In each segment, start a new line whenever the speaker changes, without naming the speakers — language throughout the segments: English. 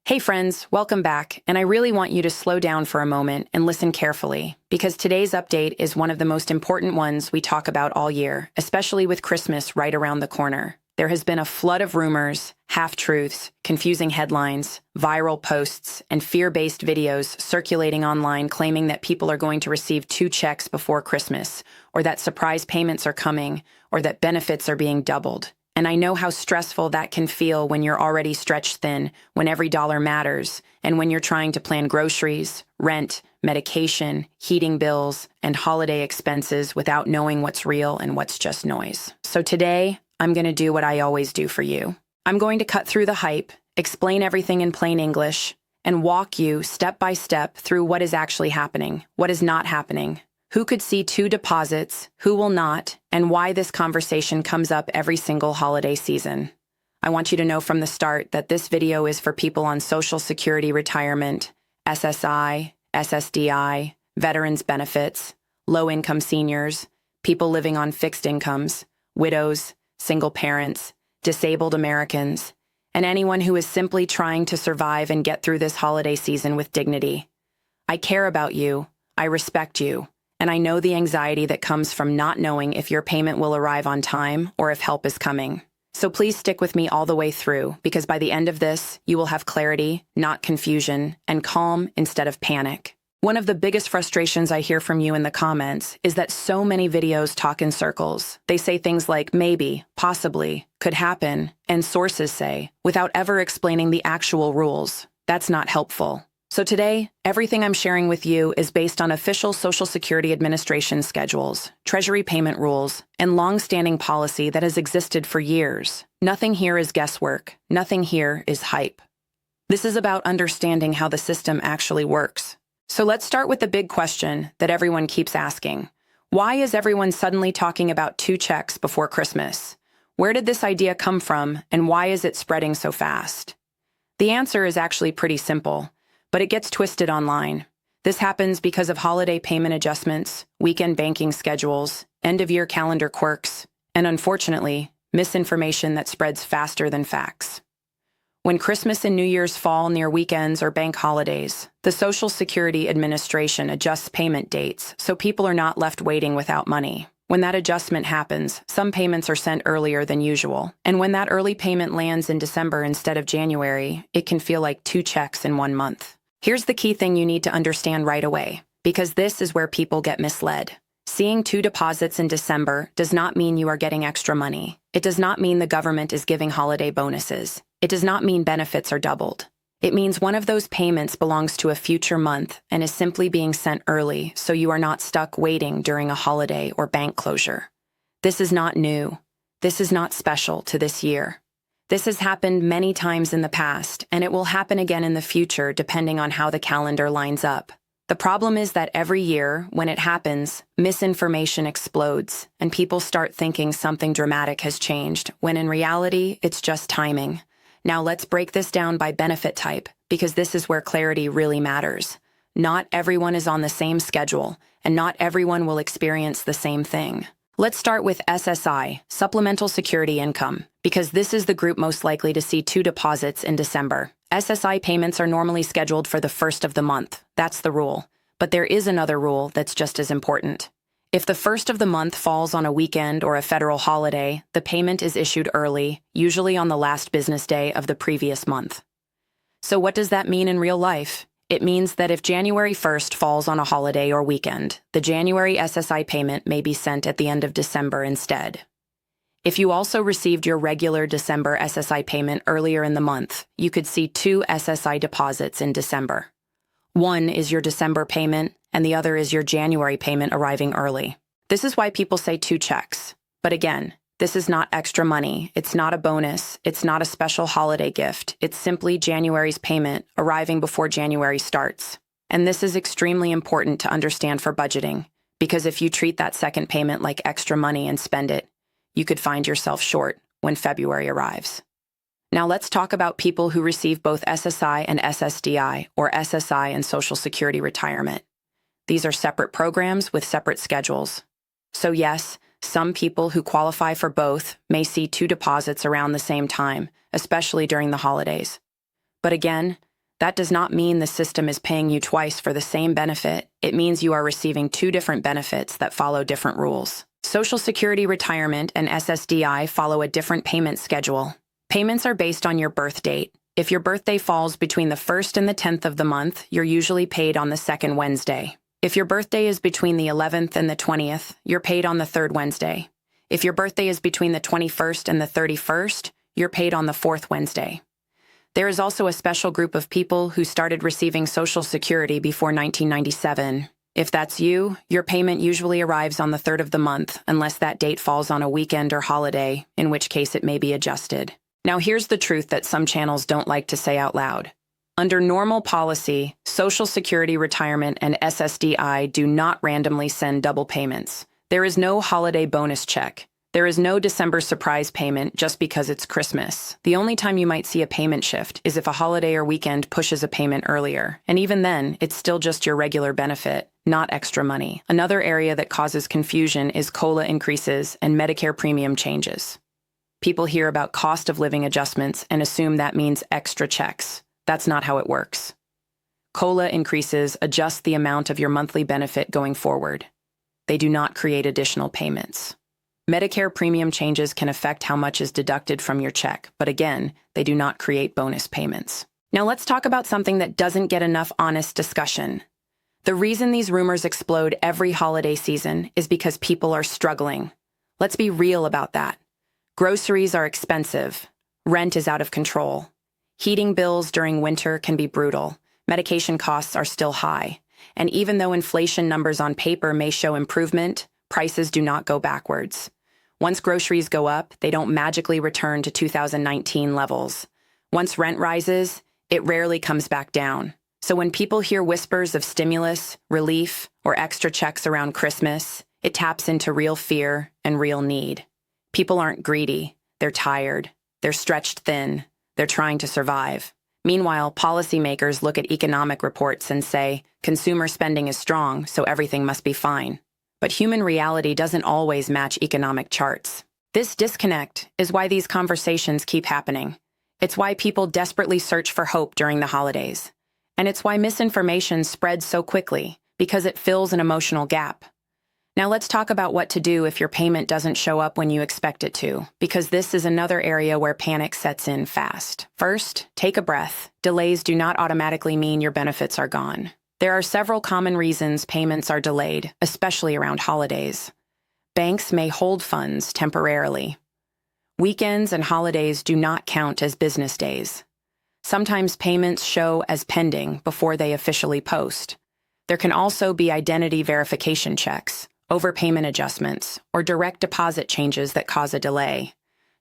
Hey friends, welcome back, and I really want you to slow down for a moment and listen carefully, because today's update is one of the most important ones we talk about all year, especially with Christmas right around the corner. There has been a flood of rumors, half-truths, confusing headlines, viral posts, and fear-based videos circulating online claiming that people are going to receive 2 checks before Christmas, or that surprise payments are coming, or that benefits are being doubled. And I know how stressful that can feel when you're already stretched thin, when every dollar matters, and when you're trying to plan groceries, rent, medication, heating bills, and holiday expenses without knowing what's real and what's just noise. So today, I'm going to do what I always do for you. I'm going to cut through the hype, explain everything in plain English, and walk you step by step through what is actually happening, what is not happening, who could see 2 deposits, who will not, and why this conversation comes up every single holiday season. I want you to know from the start that this video is for people on Social Security retirement, SSI, SSDI, veterans benefits, low-income seniors, people living on fixed incomes, widows, single parents, disabled Americans, and anyone who is simply trying to survive and get through this holiday season with dignity. I care about you, I respect you, and I know the anxiety that comes from not knowing if your payment will arrive on time or if help is coming. So please stick with me all the way through, because by the end of this, you will have clarity, not confusion, and calm instead of panic. One of the biggest frustrations I hear from you in the comments is that so many videos talk in circles. They say things like maybe, possibly, could happen, and sources say, without ever explaining the actual rules. That's not helpful. So today, everything I'm sharing with you is based on official Social Security Administration schedules, Treasury payment rules, and long-standing policy that has existed for years. Nothing here is guesswork. Nothing here is hype. This is about understanding how the system actually works. So let's start with the big question that everyone keeps asking. Why is everyone suddenly talking about 2 checks before Christmas? Where did this idea come from, and why is it spreading so fast? The answer is actually pretty simple, but it gets twisted online. This happens because of holiday payment adjustments, weekend banking schedules, end-of-year calendar quirks, and unfortunately, misinformation that spreads faster than facts. When Christmas and New Year's fall near weekends or bank holidays, the Social Security Administration adjusts payment dates so people are not left waiting without money. When that adjustment happens, some payments are sent earlier than usual. And when that early payment lands in December instead of January, it can feel like 2 checks in 1 month. Here's the key thing you need to understand right away, because this is where people get misled. Seeing 2 deposits in December does not mean you are getting extra money. It does not mean the government is giving holiday bonuses. It does not mean benefits are doubled. It means one of those payments belongs to a future month and is simply being sent early so you are not stuck waiting during a holiday or bank closure. This is not new. This is not special to this year. This has happened many times in the past, and it will happen again in the future depending on how the calendar lines up. The problem is that every year, when it happens, misinformation explodes, and people start thinking something dramatic has changed, when in reality, it's just timing. Now let's break this down by benefit type, because this is where clarity really matters. Not everyone is on the same schedule, and not everyone will experience the same thing. Let's start with SSI, Supplemental Security Income, because this is the group most likely to see 2 deposits in December. SSI payments are normally scheduled for the first of the month. That's the rule. But there is another rule that's just as important. If the first of the month falls on a weekend or a federal holiday, the payment is issued early, usually on the last business day of the previous month. So what does that mean in real life? It means that if January 1st falls on a holiday or weekend, the January SSI payment may be sent at the end of December instead. If you also received your regular December SSI payment earlier in the month, you could see 2 SSI deposits in December. One is your December payment, and the other is your January payment arriving early. This is why people say 2 checks. But again, this is not extra money, it's not a bonus, it's not a special holiday gift, it's simply January's payment arriving before January starts. And this is extremely important to understand for budgeting, because if you treat that second payment like extra money and spend it, you could find yourself short when February arrives. Now let's talk about people who receive both SSI and SSDI, or SSI and Social Security retirement. These are separate programs with separate schedules. So yes, some people who qualify for both may see 2 deposits around the same time, especially during the holidays. But again, That does not mean the system is paying you twice for the same benefit. It means you are receiving two different benefits that follow different rules. Social Security Retirement and SSDI follow a different payment schedule. Payments are based on your birth date. If your birthday falls between the 1st and the 10th of the month, you're usually paid on the second Wednesday. If your birthday is between the 11th and the 20th, you're paid on the third Wednesday. If your birthday is between the 21st and the 31st, you're paid on the fourth Wednesday. There is also a special group of people who started receiving Social Security before 1997. If that's you, your payment usually arrives on the 3rd of the month, unless that date falls on a weekend or holiday, in which case it may be adjusted. Now here's the truth that some channels don't like to say out loud. Under normal policy, Social Security Retirement and SSDI do not randomly send double payments. There is no holiday bonus check. There is no December surprise payment just because it's Christmas. The only time you might see a payment shift is if a holiday or weekend pushes a payment earlier. And even then, it's still just your regular benefit, not extra money. Another area that causes confusion is COLA increases and Medicare premium changes. People hear about cost of living adjustments and assume that means extra checks. That's not how it works. COLA increases adjust the amount of your monthly benefit going forward. They do not create additional payments. Medicare premium changes can affect how much is deducted from your check, but again, they do not create bonus payments. Now let's talk about something that doesn't get enough honest discussion. The reason these rumors explode every holiday season is because people are struggling. Let's be real about that. Groceries are expensive. Rent is out of control. Heating bills during winter can be brutal. Medication costs are still high. And even though inflation numbers on paper may show improvement, prices do not go backwards. Once groceries go up, they don't magically return to 2019 levels. Once rent rises, it rarely comes back down. So when people hear whispers of stimulus, relief, or extra checks around Christmas, it taps into real fear and real need. People aren't greedy. They're tired. They're stretched thin. They're trying to survive. Meanwhile, policymakers look at economic reports and say, consumer spending is strong, so everything must be fine. But human reality doesn't always match economic charts. This disconnect is why these conversations keep happening. It's why people desperately search for hope during the holidays. And it's why misinformation spreads so quickly, because it fills an emotional gap. Now let's talk about what to do if your payment doesn't show up when you expect it to, because this is another area where panic sets in fast. First, take a breath. Delays do not automatically mean your benefits are gone. There are several common reasons payments are delayed, especially around holidays. Banks may hold funds temporarily. Weekends and holidays do not count as business days. Sometimes payments show as pending before they officially post. There can also be identity verification checks, overpayment adjustments, or direct deposit changes that cause a delay.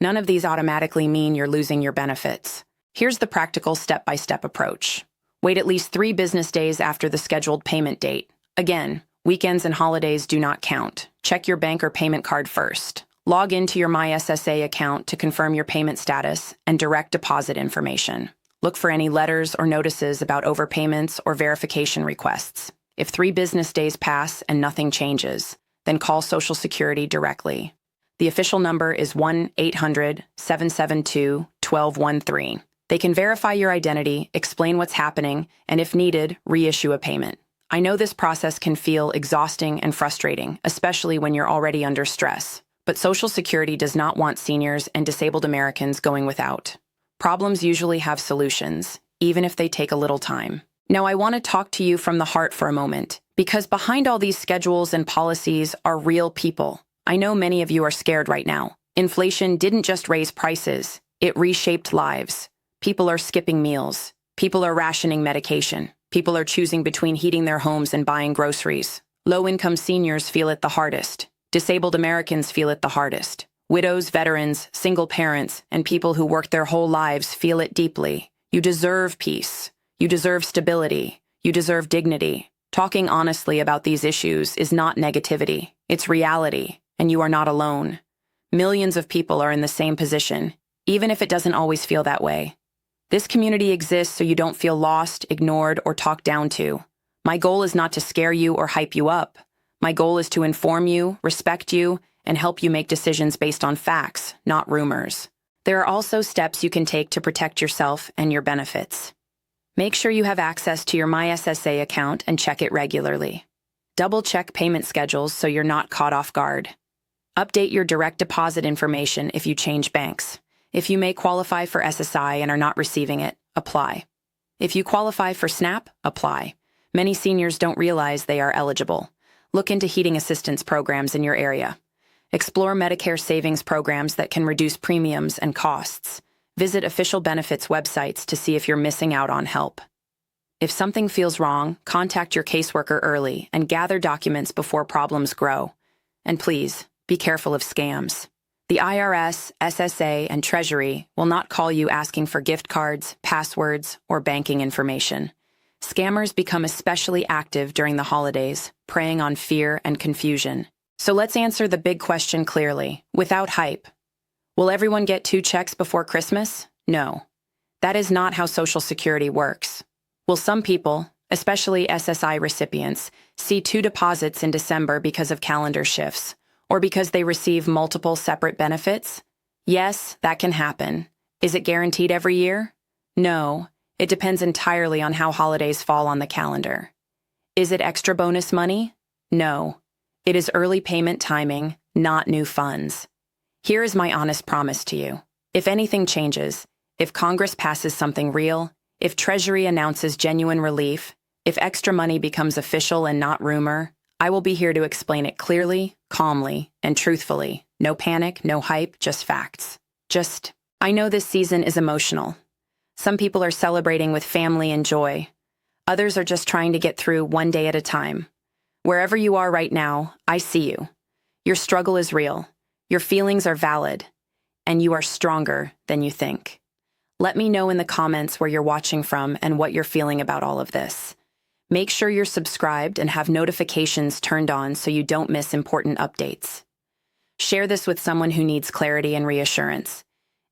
None of these automatically mean you're losing your benefits. Here's the practical step-by-step approach. Wait at least 3 business days after the scheduled payment date. Again, weekends and holidays do not count. Check your bank or payment card first. Log into your MySSA account to confirm your payment status and direct deposit information. Look for any letters or notices about overpayments or verification requests. If 3 business days pass and nothing changes, then call Social Security directly. The official number is 1-800-772-1213. They can verify your identity, explain what's happening, and if needed, reissue a payment. I know this process can feel exhausting and frustrating, especially when you're already under stress. But Social Security does not want seniors and disabled Americans going without. Problems usually have solutions, even if they take a little time. Now, I want to talk to you from the heart for a moment, because behind all these schedules and policies are real people. I know many of you are scared right now. Inflation didn't just raise prices, it reshaped lives. People are skipping meals. People are rationing medication. People are choosing between heating their homes and buying groceries. Low-income seniors feel it the hardest. Disabled Americans feel it the hardest. Widows, veterans, single parents, and people who worked their whole lives feel it deeply. You deserve peace. You deserve stability. You deserve dignity. Talking honestly about these issues is not negativity. It's reality, and you are not alone. Millions of people are in the same position, even if it doesn't always feel that way. This community exists so you don't feel lost, ignored, or talked down to. My goal is not to scare you or hype you up. My goal is to inform you, respect you, and help you make decisions based on facts, not rumors. There are also steps you can take to protect yourself and your benefits. Make sure you have access to your MySSA account and check it regularly. Double-check payment schedules so you're not caught off guard. Update your direct deposit information if you change banks. If you may qualify for SSI and are not receiving it, apply. If you qualify for SNAP, apply. Many seniors don't realize they are eligible. Look into heating assistance programs in your area. Explore Medicare savings programs that can reduce premiums and costs. Visit official benefits websites to see if you're missing out on help. If something feels wrong, contact your caseworker early and gather documents before problems grow. And please, be careful of scams. The IRS, SSA, and Treasury will not call you asking for gift cards, passwords, or banking information. Scammers become especially active during the holidays, preying on fear and confusion. So let's answer the big question clearly, without hype. Will everyone get 2 checks before Christmas? No. That is not how Social Security works. Will some people, especially SSI recipients, see 2 deposits in December because of calendar shifts, or because they receive multiple separate benefits? Yes, that can happen. Is it guaranteed every year? No. It depends entirely on how holidays fall on the calendar. Is it extra bonus money? No. It is early payment timing, not new funds. Here is my honest promise to you. If anything changes, if Congress passes something real, if Treasury announces genuine relief, if extra money becomes official and not rumor, I will be here to explain it clearly, calmly, and truthfully. No panic, no hype, just facts. I know this season is emotional. Some people are celebrating with family and joy. Others are just trying to get through one day at a time. Wherever you are right now, I see you. Your struggle is real. Your feelings are valid. And you are stronger than you think. Let me know in the comments where you're watching from and what you're feeling about all of this. Make sure you're subscribed and have notifications turned on so you don't miss important updates. Share this with someone who needs clarity and reassurance.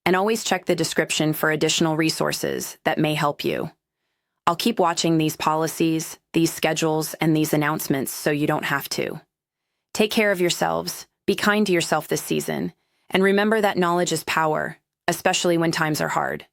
And always check the description for additional resources that may help you. I'll keep watching these policies, these schedules, and these announcements so you don't have to. Take care of yourselves, be kind to yourself this season, and remember that knowledge is power, especially when times are hard.